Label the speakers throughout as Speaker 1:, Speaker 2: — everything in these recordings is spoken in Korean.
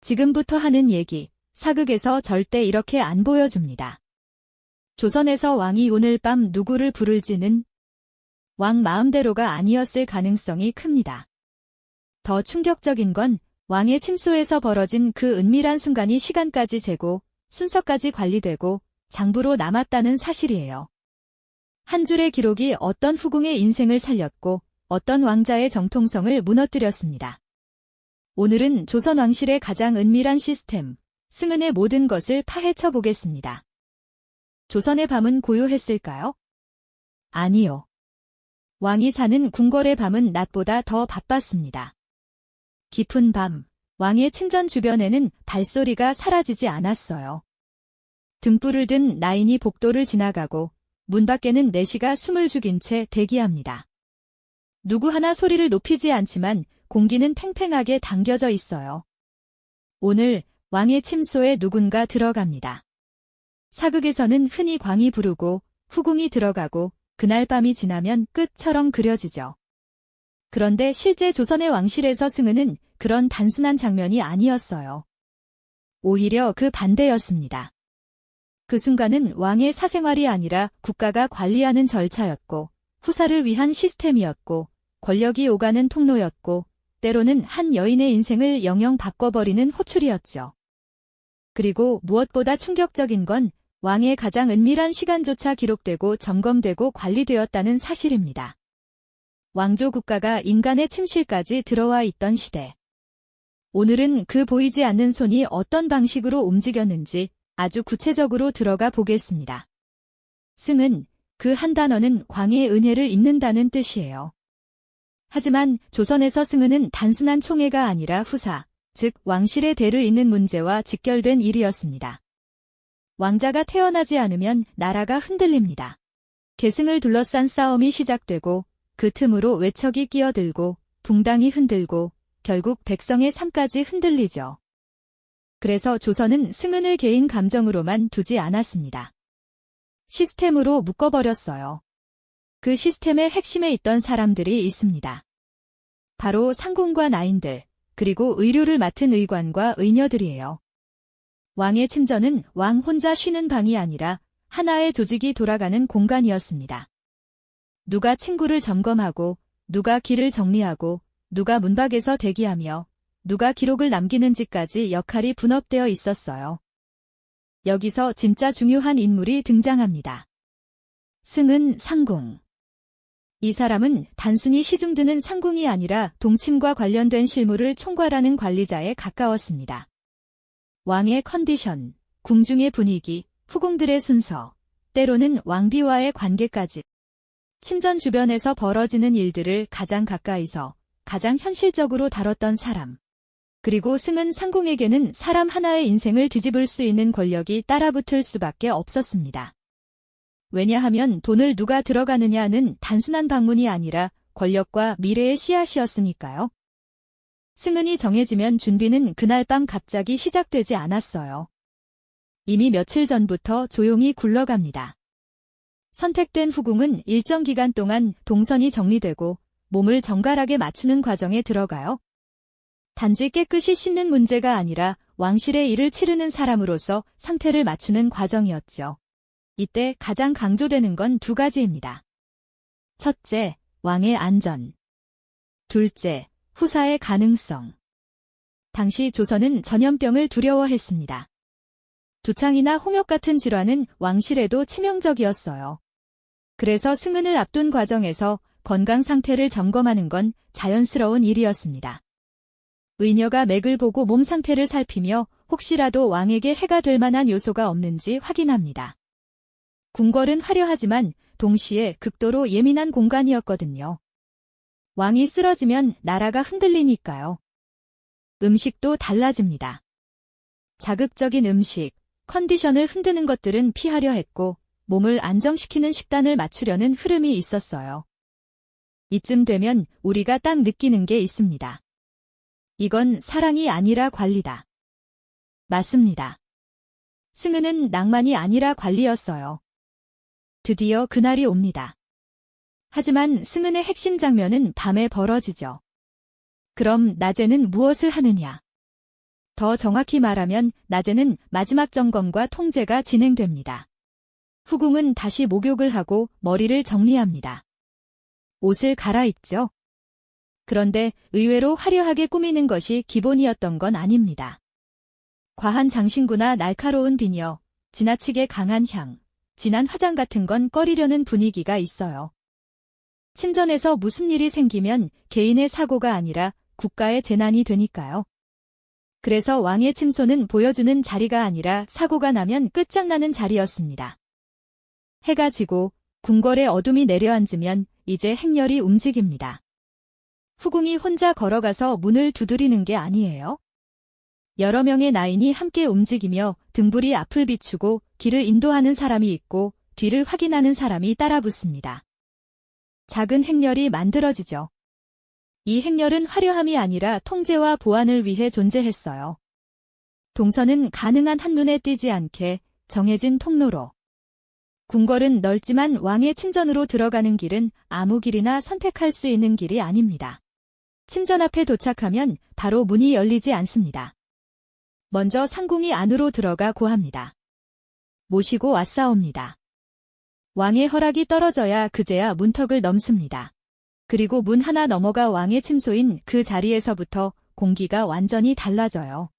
Speaker 1: 지금부터 하는 얘기, 사극에서 절대 이렇게 안 보여줍니다. 조선에서 왕이 오늘 밤 누구를 부를지는 왕 마음대로가 아니었을 가능성이 큽니다. 더 충격적인 건 왕의 침소에서 벌어진 그 은밀한 순간이 시간까지 재고 순서까지 관리되고 장부로 남았다는 사실이에요. 한 줄의 기록이 어떤 후궁의 인생을 살렸고 어떤 왕자의 정통성을 무너뜨렸습니다. 오늘은 조선 왕실의 가장 은밀한 시스템, 승은의 모든 것을 파헤쳐 보겠습니다. 조선의 밤은 고요했을까요? 아니요. 왕이 사는 궁궐의 밤은 낮보다 더 바빴습니다. 깊은 밤, 왕의 침전 주변에는 발소리가 사라지지 않았어요. 등불을 든 나인이 복도를 지나가고 문 밖에는 내시가 숨을 죽인 채 대기합니다. 누구 하나 소리를 높이지 않지만 공기는 팽팽하게 당겨져 있어요. 오늘 왕의 침소에 누군가 들어갑니다. 사극에서는 흔히 광이 부르고 후궁이 들어가고 그날 밤이 지나면 끝처럼 그려지죠. 그런데 실제 조선의 왕실에서 승은은 그런 단순한 장면이 아니었어요. 오히려 그 반대였습니다. 그 순간은 왕의 사생활이 아니라 국가가 관리하는 절차였고 후사를 위한 시스템이었고 권력이 오가는 통로였고 때로는 한 여인의 인생을 영영 바꿔버리는 호출이었죠. 그리고 무엇보다 충격적인 건 왕의 가장 은밀한 시간조차 기록되고 점검되고 관리되었다는 사실입니다. 왕조 국가가 인간의 침실까지 들어와 있던 시대. 오늘은 그 보이지 않는 손이 어떤 방식으로 움직였는지 아주 구체적으로 들어가 보겠습니다. 승은, 그 한 단어는 광해의 은혜를 잇는다는 뜻이에요. 하지만 조선에서 승은은 단순한 총애가 아니라 후사, 즉 왕실의 대를 잇는 문제와 직결된 일이었습니다. 왕자가 태어나지 않으면 나라가 흔들립니다. 계승을 둘러싼 싸움이 시작되고 그 틈으로 외척이 끼어들고 붕당이 흔들고 결국 백성의 삶까지 흔들리죠. 그래서 조선은 승은을 개인 감정으로만 두지 않았습니다. 시스템으로 묶어버렸어요. 그 시스템의 핵심에 있던 사람들이 있습니다. 바로 상궁과 나인들, 그리고 의료를 맡은 의관과 의녀들이에요. 왕의 침전은 왕 혼자 쉬는 방이 아니라 하나의 조직이 돌아가는 공간이었습니다. 누가 친구를 점검하고, 누가 길을 정리하고, 누가 문밖에서 대기하며, 누가 기록을 남기는지까지 역할이 분업되어 있었어요. 여기서 진짜 중요한 인물이 등장합니다. 승은 상궁. 이 사람은 단순히 시중드는 상궁이 아니라 동침과 관련된 실무를 총괄하는 관리자에 가까웠습니다. 왕의 컨디션, 궁중의 분위기, 후궁들의 순서, 때로는 왕비와의 관계까지 침전 주변에서 벌어지는 일들을 가장 가까이서 가장 현실적으로 다뤘던 사람. 그리고 승은 상궁에게는 사람 하나의 인생을 뒤집을 수 있는 권력이 따라붙을 수밖에 없었습니다. 왜냐하면 돈을 누가 들어가느냐는 단순한 방문이 아니라 권력과 미래의 씨앗이었으니까요. 승은이 정해지면 준비는 그날 밤 갑자기 시작되지 않았어요. 이미 며칠 전부터 조용히 굴러갑니다. 선택된 후궁은 일정 기간 동안 동선이 정리되고 몸을 정갈하게 맞추는 과정에 들어가요. 단지 깨끗이 씻는 문제가 아니라 왕실의 일을 치르는 사람으로서 상태를 맞추는 과정이었죠. 이때 가장 강조되는 건 두 가지입니다. 첫째, 왕의 안전. 둘째, 후사의 가능성. 당시 조선은 전염병을 두려워했습니다. 두창이나 홍역 같은 질환은 왕실에도 치명적이었어요. 그래서 승은을 앞둔 과정에서 건강 상태를 점검하는 건 자연스러운 일이었습니다. 의녀가 맥을 보고 몸 상태를 살피며 혹시라도 왕에게 해가 될 만한 요소가 없는지 확인합니다. 궁궐은 화려하지만 동시에 극도로 예민한 공간이었거든요. 왕이 쓰러지면 나라가 흔들리니까요. 음식도 달라집니다. 자극적인 음식, 컨디션을 흔드는 것들은 피하려 했고 몸을 안정시키는 식단을 맞추려는 흐름이 있었어요. 이쯤 되면 우리가 딱 느끼는 게 있습니다. 이건 사랑이 아니라 관리다. 맞습니다. 승은은 낭만이 아니라 관리였어요. 드디어 그날이 옵니다. 하지만 승은의 핵심 장면은 밤에 벌어지죠. 그럼 낮에는 무엇을 하느냐? 더 정확히 말하면 낮에는 마지막 점검과 통제가 진행됩니다. 후궁은 다시 목욕을 하고 머리를 정리합니다. 옷을 갈아입죠. 그런데 의외로 화려하게 꾸미는 것이 기본이었던 건 아닙니다. 과한 장신구나 날카로운 비녀, 지나치게 강한 향, 진한 화장 같은 건 꺼리려는 분위기가 있어요. 침전에서 무슨 일이 생기면 개인의 사고가 아니라 국가의 재난이 되니까요. 그래서 왕의 침소는 보여주는 자리가 아니라 사고가 나면 끝장나는 자리였습니다. 해가 지고 궁궐의 어둠이 내려앉으면 이제 행렬이 움직입니다. 후궁이 혼자 걸어가서 문을 두드리는 게 아니에요. 여러 명의 나인이 함께 움직이며 등불이 앞을 비추고 길을 인도하는 사람이 있고 뒤를 확인하는 사람이 따라붙습니다. 작은 행렬이 만들어지죠. 이 행렬은 화려함이 아니라 통제와 보안을 위해 존재했어요. 동선은 가능한 한눈에 띄지 않게 정해진 통로로. 궁궐은 넓지만 왕의 침전으로 들어가는 길은 아무 길이나 선택할 수 있는 길이 아닙니다. 침전 앞에 도착하면 바로 문이 열리지 않습니다. 먼저 상궁이 안으로 들어가 고합니다. 모시고 왔사옵니다. 왕의 허락이 떨어져야 그제야 문턱을 넘습니다. 그리고 문 하나 넘어가 왕의 침소인 그 자리에서부터 공기가 완전히 달라져요.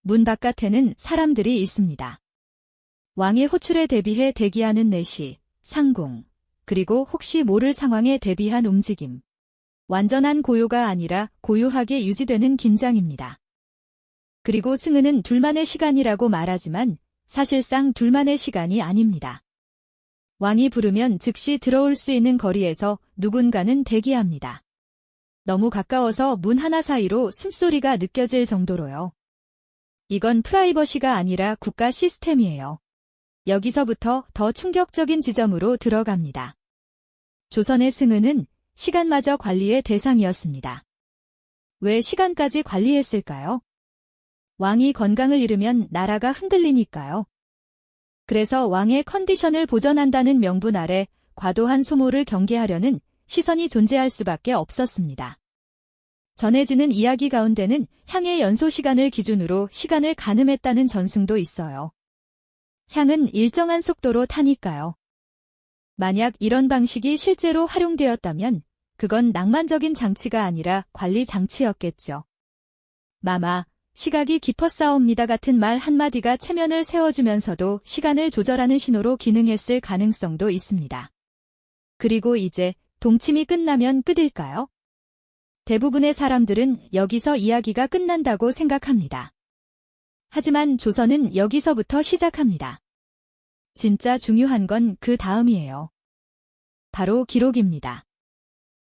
Speaker 1: 문 바깥에는 사람들이 있습니다. 왕의 호출에 대비해 대기하는 내시, 상궁, 그리고 혹시 모를 상황에 대비한 움직임. 완전한 고요가 아니라 고요하게 유지되는 긴장입니다. 그리고 승은은 둘만의 시간이라고 말하지만 사실상 둘만의 시간이 아닙니다. 왕이 부르면 즉시 들어올 수 있는 거리에서 누군가는 대기합니다. 너무 가까워서 문 하나 사이로 숨소리가 느껴질 정도로요. 이건 프라이버시가 아니라 국가 시스템이에요. 여기서부터 더 충격적인 지점으로 들어갑니다. 조선의 승은은 시간마저 관리의 대상이었습니다. 왜 시간까지 관리했을까요? 왕이 건강을 잃으면 나라가 흔들리니까요. 그래서 왕의 컨디션을 보전한다는 명분 아래 과도한 소모를 경계하려는 시선이 존재할 수밖에 없었습니다. 전해지는 이야기 가운데는 향의 연소 시간을 기준으로 시간을 가늠했다는 전승도 있어요. 향은 일정한 속도로 타니까요. 만약 이런 방식이 실제로 활용되었다면 그건 낭만적인 장치가 아니라 관리 장치였겠죠. 마마, 시각이 깊었사옵니다 같은 말 한마디가 체면을 세워주면서도 시간을 조절하는 신호로 기능했을 가능성도 있습니다. 그리고 이제 동침이 끝나면 끝일까요? 대부분의 사람들은 여기서 이야기가 끝난다고 생각합니다. 하지만 조선은 여기서부터 시작합니다. 진짜 중요한 건 그 다음이에요. 바로 기록입니다.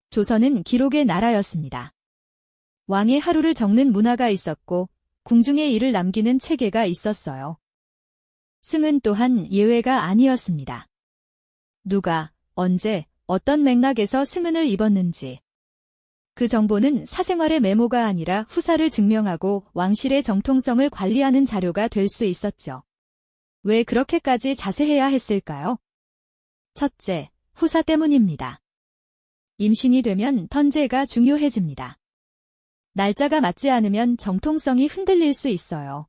Speaker 1: 조선은 기록의 나라였습니다. 왕의 하루를 적는 문화가 있었고 궁중의 일을 남기는 체계가 있었어요. 승은 또한 예외가 아니었습니다. 누가, 언제, 어떤 맥락에서 승은을 입었는지. 그 정보는 사생활의 메모가 아니라 후사를 증명하고 왕실의 정통성을 관리하는 자료가 될 수 있었죠. 왜 그렇게까지 자세해야 했을까요? 첫째, 후사 때문입니다. 임신이 되면 턴제가 중요해집니다. 날짜가 맞지 않으면 정통성이 흔들릴 수 있어요.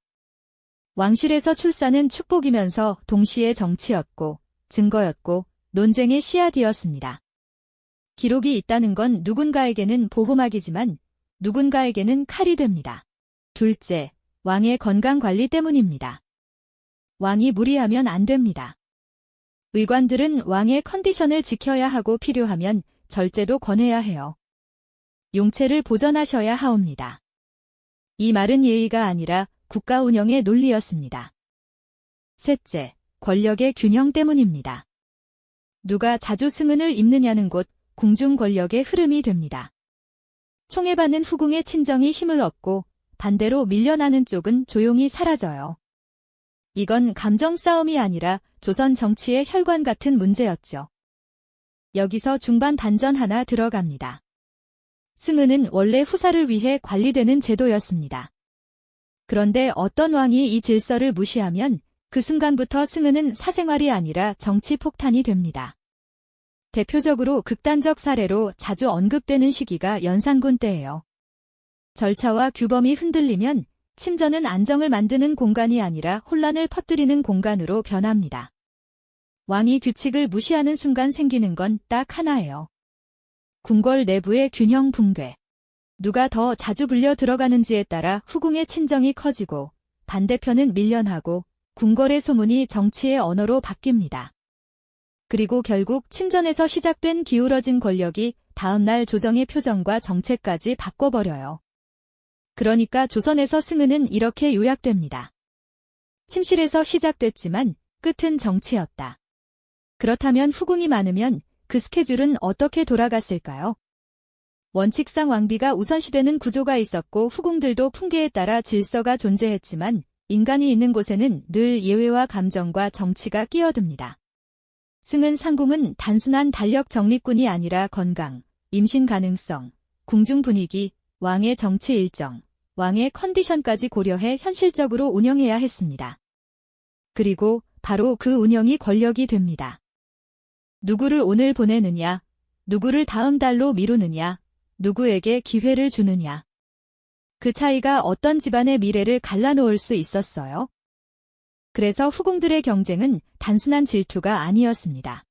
Speaker 1: 왕실에서 출산은 축복이면서 동시에 정치였고 증거였고 논쟁의 씨앗이었습니다. 기록이 있다는 건 누군가에게는 보호막이지만 누군가에게는 칼이 됩니다. 둘째, 왕의 건강관리 때문입니다. 왕이 무리하면 안 됩니다. 의관들은 왕의 컨디션을 지켜야 하고 필요하면 절제도 권해야 해요. 용체를 보전하셔야 하옵니다. 이 말은 예의가 아니라 국가 운영의 논리였습니다. 셋째, 권력의 균형 때문입니다. 누가 자주 승은을 입느냐는 곳 궁중 권력의 흐름이 됩니다. 총애받는 후궁의 친정이 힘을 얻고 반대로 밀려나는 쪽은 조용히 사라져요. 이건 감정 싸움이 아니라 조선 정치의 혈관 같은 문제였죠. 여기서 중반 반전 하나 들어갑니다. 승은은 원래 후사를 위해 관리되는 제도였습니다. 그런데 어떤 왕이 이 질서를 무시하면 그 순간부터 승은은 사생활이 아니라 정치 폭탄이 됩니다. 대표적으로 극단적 사례로 자주 언급되는 시기가 연산군 때예요. 절차와 규범이 흔들리면 침전은 안정을 만드는 공간이 아니라 혼란을 퍼뜨리는 공간으로 변합니다. 왕이 규칙을 무시하는 순간 생기는 건 딱 하나예요. 궁궐 내부의 균형 붕괴. 누가 더 자주 불려 들어가는지에 따라 후궁의 친정이 커지고 반대편은 밀려나고 궁궐의 소문이 정치의 언어로 바뀝니다. 그리고 결국 침전에서 시작된 기울어진 권력이 다음날 조정의 표정과 정책까지 바꿔버려요. 그러니까 조선에서 승은은 이렇게 요약됩니다. 침실에서 시작됐지만 끝은 정치였다. 그렇다면 후궁이 많으면 그 스케줄은 어떻게 돌아갔을까요? 원칙상 왕비가 우선시되는 구조가 있었고 후궁들도 풍계에 따라 질서가 존재했지만 인간이 있는 곳에는 늘 예외와 감정과 정치가 끼어듭니다. 승은 상궁은 단순한 달력 정리꾼이 아니라 건강, 임신 가능성, 궁중 분위기, 왕의 정치 일정, 왕의 컨디션까지 고려해 현실적으로 운영해야 했습니다. 그리고 바로 그 운영이 권력이 됩니다. 누구를 오늘 보내느냐, 누구를 다음 달로 미루느냐, 누구에게 기회를 주느냐. 그 차이가 어떤 집안의 미래를 갈라놓을 수 있었어요. 그래서 후궁들의 경쟁은 단순한 질투가 아니었습니다.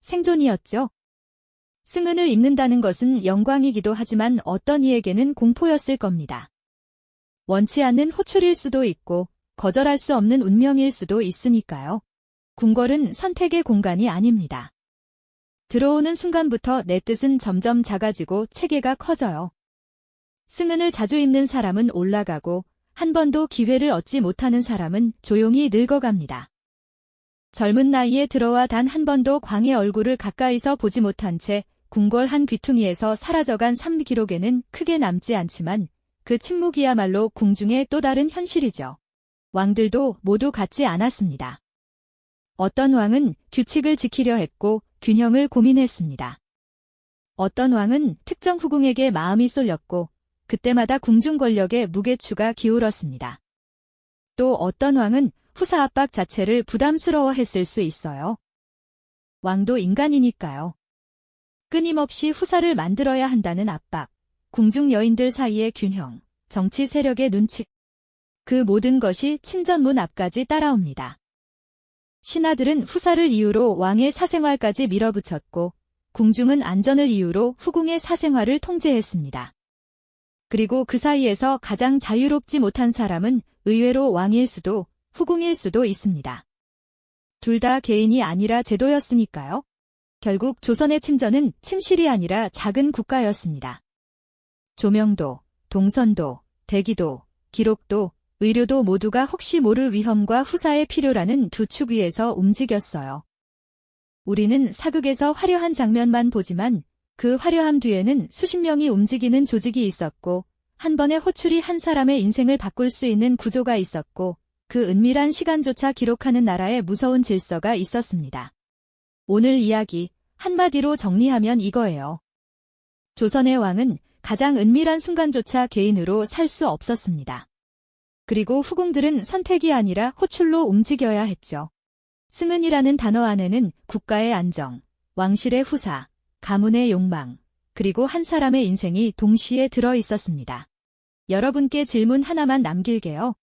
Speaker 1: 생존이었죠. 승은을 입는다는 것은 영광이기도 하지만 어떤 이에게는 공포였을 겁니다. 원치 않는 호출일 수도 있고 거절할 수 없는 운명일 수도 있으니까요. 궁궐은 선택의 공간이 아닙니다. 들어오는 순간부터 내 뜻은 점점 작아지고 체계가 커져요. 승은을 자주 입는 사람은 올라가고 한 번도 기회를 얻지 못하는 사람은 조용히 늙어갑니다. 젊은 나이에 들어와 단 한 번도 광의 얼굴을 가까이서 보지 못한 채 궁궐 한 귀퉁이에서 사라져간 삶 기록에는 크게 남지 않지만 그 침묵이야말로 궁중의 또 다른 현실이죠. 왕들도 모두 같지 않았습니다. 어떤 왕은 규칙을 지키려 했고 균형을 고민했습니다. 어떤 왕은 특정 후궁에게 마음이 쏠렸고 그때마다 궁중 권력의 무게추가 기울었습니다. 또 어떤 왕은 후사 압박 자체를 부담스러워했을 수 있어요. 왕도 인간이니까요. 끊임없이 후사를 만들어야 한다는 압박, 궁중 여인들 사이의 균형, 정치 세력의 눈치, 그 모든 것이 침전문 앞까지 따라옵니다. 신하들은 후사를 이유로 왕의 사생활까지 밀어붙였고 궁중은 안전을 이유로 후궁의 사생활을 통제했습니다. 그리고 그 사이에서 가장 자유롭지 못한 사람은 의외로 왕일 수도 후궁일 수도 있습니다. 둘 다 개인이 아니라 제도였으니까요. 결국 조선의 침전은 침실이 아니라 작은 국가였습니다. 조명도, 동선도, 대기도, 기록도, 의료도 모두가 혹시 모를 위험과 후사의 필요라는 두 축 위에서 움직였어요. 우리는 사극에서 화려한 장면만 보지만 그 화려함 뒤에는 수십 명이 움직이는 조직이 있었고 한 번의 호출이 한 사람의 인생을 바꿀 수 있는 구조가 있었고 그 은밀한 시간조차 기록하는 나라의 무서운 질서가 있었습니다. 오늘 이야기 한마디로 정리하면 이거예요. 조선의 왕은 가장 은밀한 순간조차 개인으로 살 수 없었습니다. 그리고 후궁들은 선택이 아니라 호출로 움직여야 했죠. 승은이라는 단어 안에는 국가의 안정, 왕실의 후사, 가문의 욕망, 그리고 한 사람의 인생이 동시에 들어 있었습니다. 여러분께 질문 하나만 남길게요.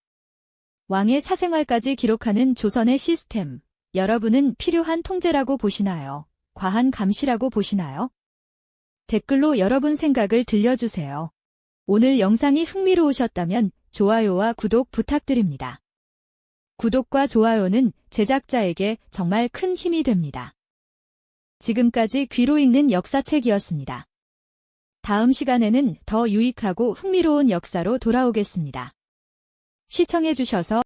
Speaker 1: 왕의 사생활까지 기록하는 조선의 시스템, 여러분은 필요한 통제라고 보시나요? 과한 감시라고 보시나요? 댓글로 여러분 생각을 들려주세요. 오늘 영상이 흥미로우셨다면 좋아요와 구독 부탁드립니다. 구독과 좋아요는 제작자에게 정말 큰 힘이 됩니다. 지금까지 귀로 읽는 역사책이었습니다. 다음 시간에는 더 유익하고 흥미로운 역사로 돌아오겠습니다. 시청해주셔서